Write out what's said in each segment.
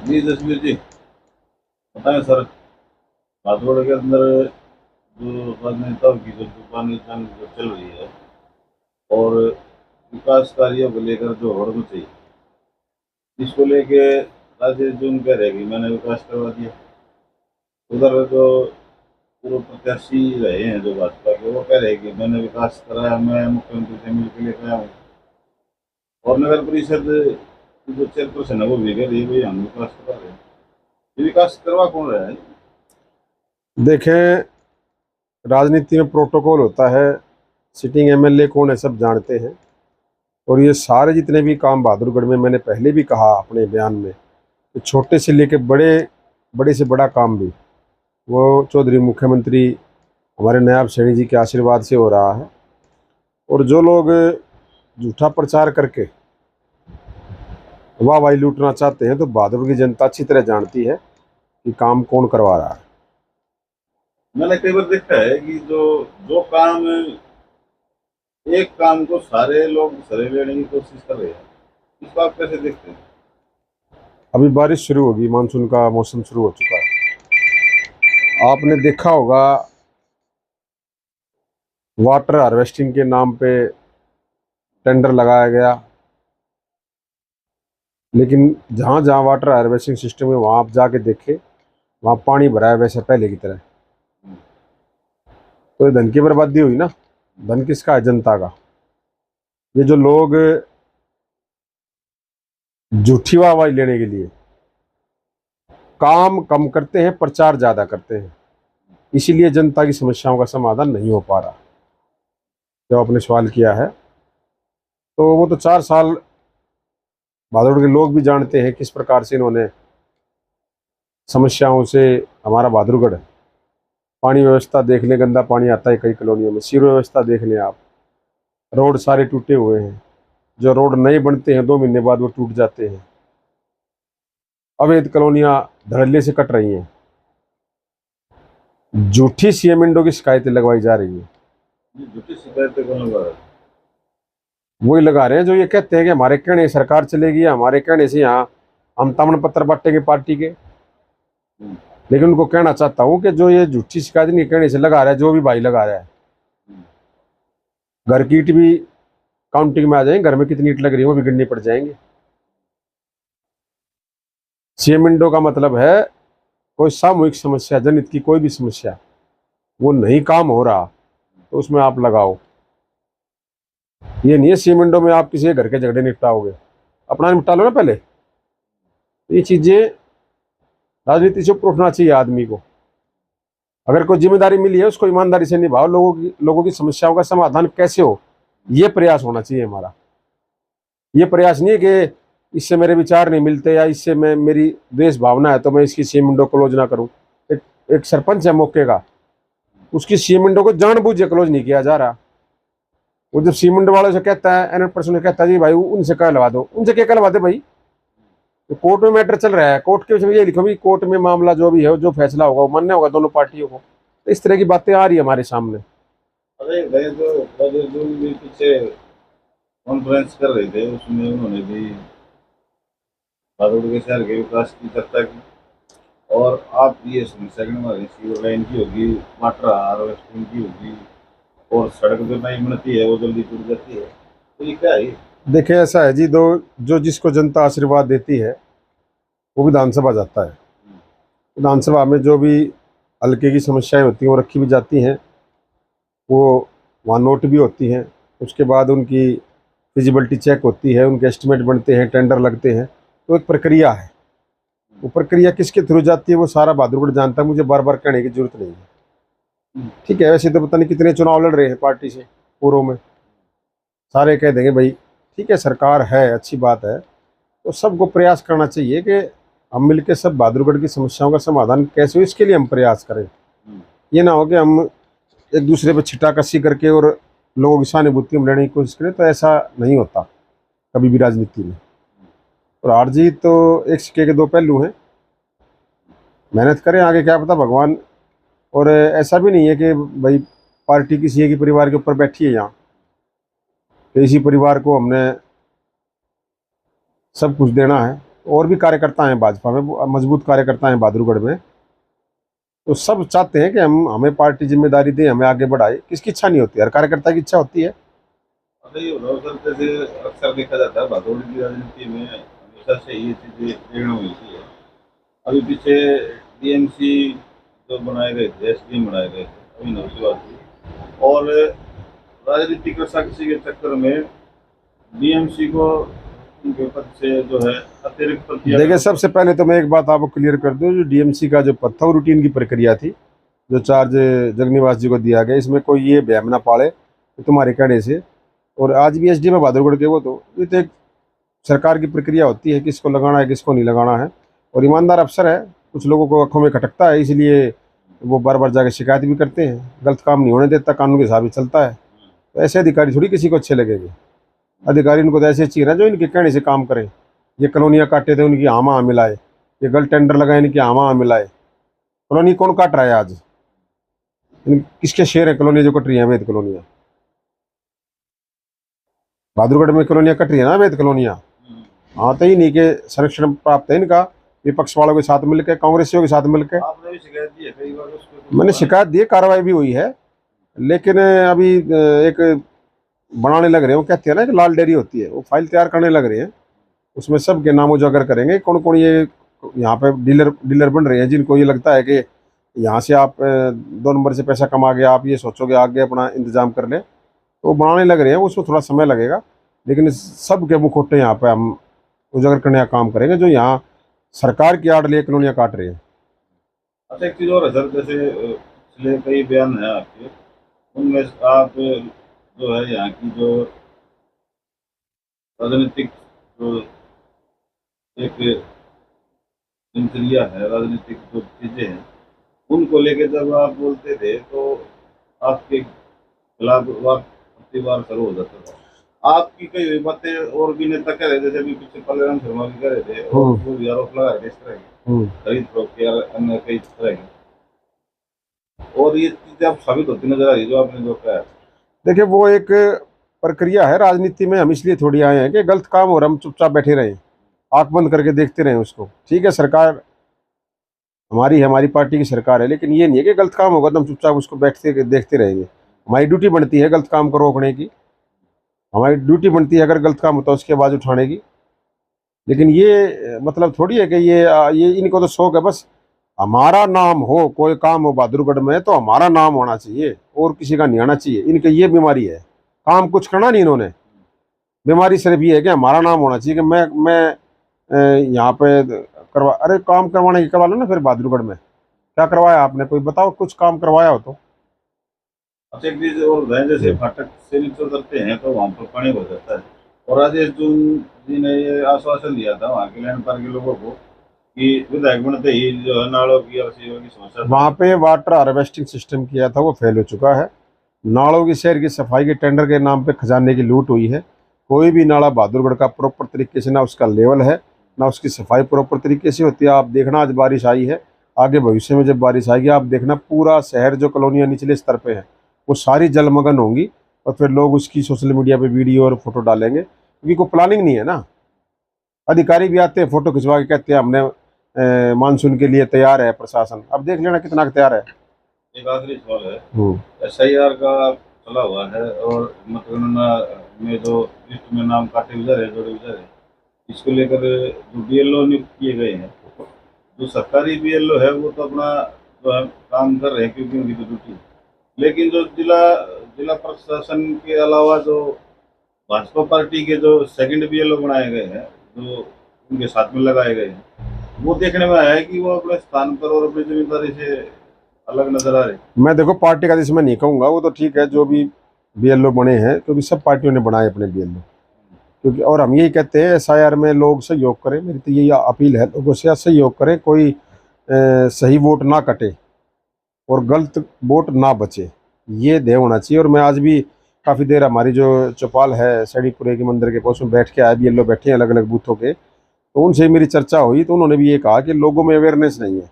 जी जसवीर जी, बताएं सर। राजगढ़ के अंदर जो राजनेताओं की जो तूफानी जंग जो चल रही है और विकास कार्यों को लेकर जो हड़कंप चाहिए, इसको लेके राजेश जून कह रहे कि मैंने विकास करवा दिया। उधर जो पूर्व प्रत्याशी रहे हैं जो भाजपा के, वो कह रहे हैं कि मैंने विकास कराया, मैं मुख्यमंत्री से मिल के लेकर आया हूँ। और नगर परिषद की जो चेयरपर्सन है वो भी कह रही है भाई हम विकास करा रहे हैं। ये विकास करवा कौन रहा है? देखें, राजनीति में प्रोटोकॉल होता है। सिटिंग एमएलए कौन है सब जानते हैं। और ये सारे जितने भी काम बहादुरगढ़ में, मैंने पहले भी कहा अपने बयान में कि छोटे से लेके बड़े, बड़े से बड़ा काम भी वो चौधरी मुख्यमंत्री हमारे नायब सैनी जी के आशीर्वाद से हो रहा है। और जो लोग झूठा प्रचार करके वाहवाही लूटना चाहते हैं, तो बहादुरगढ़ की जनता अच्छी तरह जानती है कि काम कौन करवा रहा है। मैंने कई बार देखा है कि जो जो काम, एक काम को सारे लोग सरे लेने की कोशिश कर रहे हैं, इसको आप कैसे देखते हैं? अभी बारिश शुरू होगी, मानसून का मौसम शुरू हो चुका है। आपने देखा होगा वाटर हार्वेस्टिंग के नाम पे टेंडर लगाया गया, लेकिन जहाँ जहाँ वाटर हार्वेस्टिंग सिस्टम है वहाँ आप जाके देखें, वहाँ पानी भरा है वैसे पहले की तरह। तो ये धन की बर्बादी हुई ना। धन किसका है? जनता का। ये जो लोग झूठी वाहवाही लेने के लिए काम कम करते हैं, प्रचार ज़्यादा करते हैं, इसीलिए जनता की समस्याओं का समाधान नहीं हो पा रहा। जो आपने सवाल किया है, तो वो तो 4 साल भादौड़ के लोग भी जानते हैं किस प्रकार से इन्होंने समस्याओं से हमारा बहादुरगढ़, पानी व्यवस्था देख लें, गंदा पानी आता है कई कॉलोनियों में। सीवर व्यवस्था देख लें आप, रोड सारे टूटे हुए हैं। जो रोड नए बनते हैं 2 महीने बाद वो टूट जाते हैं। अवैध कॉलोनियां धड़ल्ले से कट रही हैं। झूठी सीएम इंडो की शिकायतें लगवाई जा रही हैं। ये झूठी शिकायतें कौन लगा रहा है? वही लगा रहे हैं जो ये कहते हैं कि हमारे कहने सरकार चलेगी, हमारे कहने से यहाँ हम तामन पत्र बांटेंगे पार्टी के। हम्म, लेकिन उनको कहना चाहता हूँ कि जो ये झूठी शिकायत नहीं कहने से लगा रहा है, जो भी भाई लगा रहा है, हम्म। घर की ईंट भी काउंटिंग में आ जाएंगे, घर में कितनी ईंट लग रही है वो भी गिननी पड़ जाएंगे। सीएम इंडो का मतलब है कोई सामूहिक समस्या, जनहित की कोई भी समस्या, वो नहीं काम हो रहा तो उसमें आप लगाओ। ये नहीं है सीएम इंडो में आप किसी के घर के झगड़े निपटाओगे, अपना निपटा लो ना पहले। ये चीजें राजनीति से ऊपर उठना चाहिए आदमी को। अगर कोई जिम्मेदारी मिली है उसको ईमानदारी से निभाओ। लोगों की समस्याओं का समाधान कैसे हो, ये प्रयास होना चाहिए हमारा। ये प्रयास नहीं है कि इससे मेरे विचार नहीं मिलते या इससे मैं, मेरी देश भावना है तो मैं इसकी सीएम विंडो क्लोज ना करूं। एक, एक सरपंच है मौके का, उसकी सीएम विंडो को जानबूझ के क्लोज नहीं किया जा रहा। वो जब सीएम विंडो वालों से कहता है, एनएट पर्सन कहता है जी भाई उनसे कहलवा दो, उनसे क्या कहलवा दे भाई? तो कोर्ट में मैटर चल रहा है, कोर्ट के विषय में ये लिखो भी कोर्ट में मामला जो भी है, जो फैसला होगा वो मान्य होगा दोनों पार्टियों को। तो इस तरह की बातें आ रही है हमारे सामने। अरे गए जो राजेश जून भी पीछे कॉन्फ्रेंस कर रहे थे, उसमें उन्होंने भी भादौड़ के शहर के विकास की चर्चा की। और आप ये समस्या गिनवा रहे हैं, सीवर लाइन की होगी, वाटर हार्वेस्टिंग की होगी, और सड़क जो नहीं बनती है वो जल्दी टूट जाती है। तो ये क्या है? देखिए ऐसा है जी, दो जो जिसको जनता आशीर्वाद देती है वो विधानसभा जाता है। विधानसभा में जो भी हल्के की समस्याएं होती हैं वो रखी भी जाती हैं, वो वहाँ नोट भी होती हैं। उसके बाद उनकी फिजिबिलिटी चेक होती है, उनके एस्टिमेट बनते हैं, टेंडर लगते हैं। तो एक प्रक्रिया है। वो प्रक्रिया किसके थ्रू जाती है वो सारा बहादुरगढ़ जानता है, मुझे बार बार कहने की जरूरत नहीं है। ठीक है, वैसे तो पता नहीं कितने चुनाव लड़ रहे हैं पार्टी से पूर्व में, सारे कह देंगे भाई ठीक है सरकार है, अच्छी बात है। तो सबको प्रयास करना चाहिए कि हम मिलकर सब बहादुरगढ़ की समस्याओं का समाधान कैसे हो इसके लिए हम प्रयास करें। ये ना हो कि हम एक दूसरे पर छिटाकसी करके और लोगों की सहानुभूति में लेने की कोशिश करें, तो ऐसा नहीं होता कभी भी राजनीति में। और हार जीत तो एक सिक्के के दो पहलू हैं। मेहनत करें, आगे क्या पता भगवान। और ऐसा भी नहीं है कि भाई पार्टी किसी एक ही परिवार के ऊपर बैठी है यहाँ, तो इसी परिवार को हमने सब कुछ देना है। और भी कार्यकर्ता हैं भाजपा में, मजबूत कार्यकर्ता हैं बहादुरगढ़ में। तो सब चाहते हैं कि हमें पार्टी जिम्मेदारी दे, हमें आगे बढ़ाए। किसकी इच्छा नहीं होती? हर कार्यकर्ता की इच्छा होती है। अच्छा, ये बताओ सर, जैसे अक्सर देखा जाता है भादौड़ की राजनीति में हमेशा से ये चीजें प्रेरणा मिलती है। अभी पीछे डीएमसी जो बनाए गए थे, एसडीएम बनाए गए थे, अभी नौसी बात हुई, और राजनीतिक रस्साकसी के चक्कर में डीएमसी को उनके पद से जो है अतिरिक्त पद दिया देखिए, गया। सबसे पहले तो मैं एक बात आपको क्लियर कर दूं, जो डीएमसी का जो पद था वो रूटीन की प्रक्रिया थी, जो चार्ज जगनिवास जी को दिया गया। इसमें कोई ये बहम ना पाले कि तुम्हारे कहने से। और आज भी एसडीएम है बहादुरगढ़ के, वो तो ये तो एक सरकार की प्रक्रिया होती है, किसको लगाना है किसको नहीं लगाना है। और ईमानदार अफसर है, कुछ लोगों को आंखों में खटकता है, इसलिए वो बार बार जाकर शिकायत भी करते हैं। गलत काम नहीं होने देता, कानून के हिसाब से चलता है। तो ऐसे अधिकारी थोड़ी किसी को अच्छे लगेंगे। अधिकारी इनको तो ऐसे चाहिए ना जो इनके कहने से काम करें। ये कॉलोनियाँ काटे थे, उनकी आमा मिलाए। ये गलत टेंडर लगाए, इनकी आमा मिलाए। कॉलोनी कौन काट रहा है आज? किसके शेर है कॉलोनी जो कट रही है, अवैध कॉलोनियाँ? बहादुरगढ़ में कॉलोनियाँ कट रही है ना, अवैध कॉलोनियाँ। हाँ, तो इन्हीं के संरक्षण प्राप्त है इनका, विपक्ष वालों के साथ मिलकर, कांग्रेसियों के साथ मिलकर। आपने भी शिकायत दी है कई बार उसको? मैंने शिकायत दी है, कार्रवाई भी हुई है। लेकिन अभी एक बनाने लग रहे हैं, वो कहते हैं ना कि लाल डेयरी होती है, वो फाइल तैयार करने लग रहे हैं। उसमें सबके नाम उजागर करेंगे, कौन कौन ये यहाँ पे डीलर बन रहे हैं, जिनको ये लगता है कि यहाँ से आप 2 नंबर से पैसा कमा के आप ये सोचोगे आगे अपना इंतजाम कर ले, तो वो बनाने लग रहे हैं। उसमें थोड़ा समय लगेगा, लेकिन सब के मुखौटे यहाँ पे हम उजागर करने का काम करेंगे, जो यहाँ सरकार की आड़ लिए कॉलोनियाँ काट रही है। अच्छा, एक चीज और है सर, जैसे पिछले कई बयान हैं आपके, उनमें आप जो है यहाँ की जो राजनीतिक जो एक दिनचर्या है, राजनीतिक जो चीजें हैं, उनको लेके जब आप बोलते थे तो आपके खिलाफ वार प्रतिवार शुरू हो जाता था। आपकी कई हुई बातें और भी नेता कह रहे थे, जैसे अभी पीछे पल्लेराम शर्मा भी कह रहे थे, और वो भी आरोप लगा रहे थे इस तरह के खरीद फरोख्त या अन्य कई तरह के, और ये चीजें अब साबित होती नजर आ रही जो आपने जो कहा है। देखिए, वो एक प्रक्रिया है राजनीति में। हम इसलिए थोड़ी आए हैं कि गलत काम हो रहा हम चुपचाप बैठे रहें, आंख बंद करके देखते रहें उसको। ठीक है, सरकार हमारी है, हमारी पार्टी की सरकार है, लेकिन ये नहीं है कि गलत काम होगा तो हम चुपचाप उसको बैठते देखते रहेंगे। हमारी ड्यूटी बनती है गलत काम को रोकने की, हमारी ड्यूटी बनती है अगर गलत काम होता है उसकी आवाज़ उठाने की। लेकिन ये मतलब थोड़ी है कि ये इनको तो शौक है बस हमारा नाम हो, कोई काम हो बहादुरगढ़ में तो हमारा नाम होना चाहिए और किसी का नहीं आना चाहिए। इनकी ये बीमारी है, काम कुछ करना नहीं इन्होंने। बीमारी सिर्फ ये है कि हमारा नाम होना चाहिए कि मैं यहाँ पे करवा, अरे काम करवाने की करवा लो ना फिर। बहादुरगढ़ में क्या करवाया आपने? कोई बताओ, कुछ काम करवाया हो तो। अच्छा, एक चीज और है, जैसे फाटक से नीचे उतरते हैं तो वहाँ पर पानी हो जाता है, और राजेश जून जी ने ये आश्वासन दिया था वहाँ के लैंड पार्क के लोगों को कि विधायक बनते ही जो है नालों की और सीवर की समस्या। वहाँ पे वाटर हार्वेस्टिंग सिस्टम किया था, वो फेल हो चुका है। नालों की शहर की सफाई के टेंडर के नाम पे खजाने की लूट हुई है। कोई भी नाला बहादुरगढ़ का प्रॉपर तरीके से, ना उसका लेवल है ना उसकी सफाई प्रॉपर तरीके से होती है। आप देखना, आज बारिश आई है, आगे भविष्य में जब बारिश आएगी आप देखना पूरा शहर, जो कॉलोनियाँ निचले स्तर पे है, वो सारी जलमग्न होंगी। और फिर लोग उसकी सोशल मीडिया पे वीडियो और फोटो डालेंगे, क्योंकि कोई प्लानिंग नहीं है ना। अधिकारी भी आते हैं फोटो खिंचवा के, कहते हैं हमने मानसून के लिए तैयार है प्रशासन। अब देख लेना कितना तैयार है। एक आखिरी सवाल है, SIR का चला हुआ है और मतगणना में जो लिस्ट में नाम काटे जा रहे, जोड़े जा रहे, इसको लेकर जो BLO नियुक्त किए गए हैं, जो सरकारी BLO है वो तो अपना जो है काम कर रहे हैं क्योंकि उनकी तो ड्यूटी है, लेकिन जो जिला प्रशासन के अलावा जो भाजपा पार्टी के जो सेकंड BLO बनाए गए हैं, जो उनके साथ में लगाए गए हैं, वो देखने में आया है कि वो अपने स्थान पर और अपनी जिम्मेदारी से अलग नजर आ रहे। मैं देखो पार्टी का जिसमें नहीं कहूँगा, वो तो ठीक है जो भी BLO बने हैं, क्योंकि सब पार्टियों ने बनाए अपने BLO। क्योंकि और हम यही कहते हैं SIR में लोग सहयोग करें, मेरी तो यही अपील है लोगों से, सहयोग करें। कोई सही वोट ना कटे और गलत वोट ना बचे, ये ध्येय होना चाहिए। और मैं आज भी काफ़ी देर, हमारी जो चौपाल है सैनिकपुरे के मंदिर के पास में बैठ के आया, BLO बैठे हैं अलग अलग बूथों के, तो उनसे मेरी चर्चा हुई, तो उन्होंने भी ये कहा कि लोगों में अवेयरनेस नहीं है।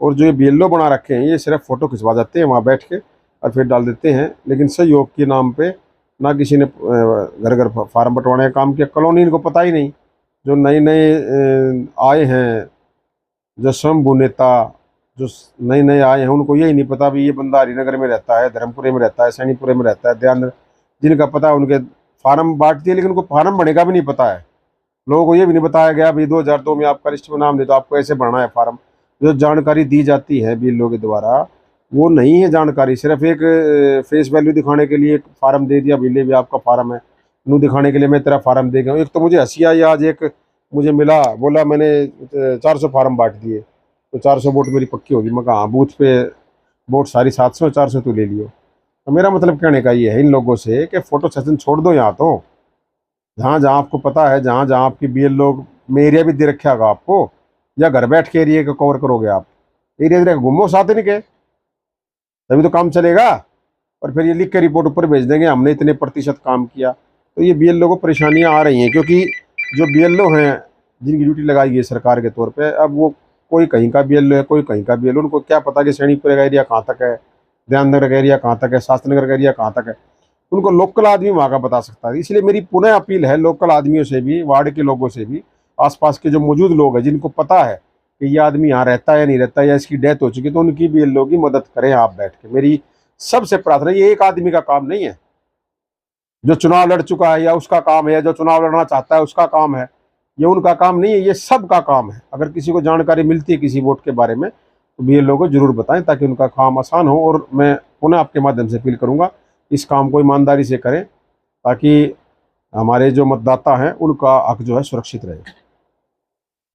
और जो ये BLO बना रखे हैं ये सिर्फ फ़ोटो खिंचवा जाते हैं वहाँ बैठ के और फिर डाल देते हैं, लेकिन सहयोग के नाम पे ना किसी ने घर घर फार्म बंटवाने का काम किया। कॉलोनी इनको पता ही नहीं, जो नए नए आए हैं, जो स्वयंभू नेता जो नए नए आए हैं, उनको यही नहीं पता भी ये बंदा हरिनगर में रहता है, धर्मपुरे में रहता है, सैनीपुरे में रहता है, ध्यान, जिनका पता है उनके फार्म बांट दिए, लेकिन उनको फार्म भरने का भी नहीं पता है। लोगों को ये भी नहीं बताया गया भाई 2002 में आपका लिस्ट में नाम नहीं तो आपको ऐसे भरना है फार्म। जो जानकारी दी जाती है बीएलओ के द्वारा वो नहीं है जानकारी, सिर्फ एक फेस वैल्यू दिखाने के लिए एक फार्म दे दिया, बिल्ले भी आपका फार्म है, नू दिखाने के लिए मैं तेरा फार्म दे गया हूँ। एक तो मुझे हंसी आई, आज एक मुझे मिला, बोला मैंने 400 फार्म बांट दिए तो 400 वोट मेरी पक्की होगी। मैं कहा हाँ, बूथ पे वोट सारी 700, 400 तो ले लियो। तो मेरा मतलब कहने का ये है इन लोगों से कि फोटो सेशन छोड़ दो, यहाँ तो जहाँ जहाँ आपको पता है, जहाँ जहाँ आपकी बीएलओ में एरिया भी दे रखा होगा आपको, या घर बैठ के एरिया को कवर करोगे आप, एरिया दे घूमो साथ नहीं के, तभी तो काम चलेगा। और फिर ये लिख के रिपोर्ट ऊपर भेज देंगे हमने इतने प्रतिशत काम किया। तो ये बीएलओ को परेशानियां आ रही हैं, क्योंकि जो बीएलओ हैं जिनकी ड्यूटी लगाई है सरकार के तौर पे, अब वो कोई कहीं का बीएलओ है, कोई कहीं का बीएलओ, उनको क्या पता कि सैनीपुर का एरिया कहाँ तक है, ध्याननगर का एरिया कहाँ तक है, शास्त्रनगर का एरिया कहाँ तक है, उनको लोकल आदमी वहाँ का बता सकता है। इसलिए मेरी पुनः अपील है लोकल आदमियों से भी, वार्ड के लोगों से भी, आसपास के जो मौजूद लोग हैं जिनको पता है कि ये आदमी यहाँ रहता है या नहीं रहता, या इसकी डेथ हो चुकी, तो उनकी बीएलओ की मदद करें आप बैठ के। मेरी सबसे प्रार्थना, ये एक आदमी का काम नहीं है, जो चुनाव लड़ चुका है या उसका काम है, या जो चुनाव लड़ना चाहता है उसका काम है, ये उनका काम नहीं है, ये सबका काम है। अगर किसी को जानकारी मिलती है किसी वोट के बारे में तो बीएलओ को जरूर बताएं, ताकि उनका काम आसान हो। और मैं पुनः आपके माध्यम से अपील करूंगा इस काम को ईमानदारी से करें, ताकि हमारे जो मतदाता हैं उनका हक जो है सुरक्षित रहे।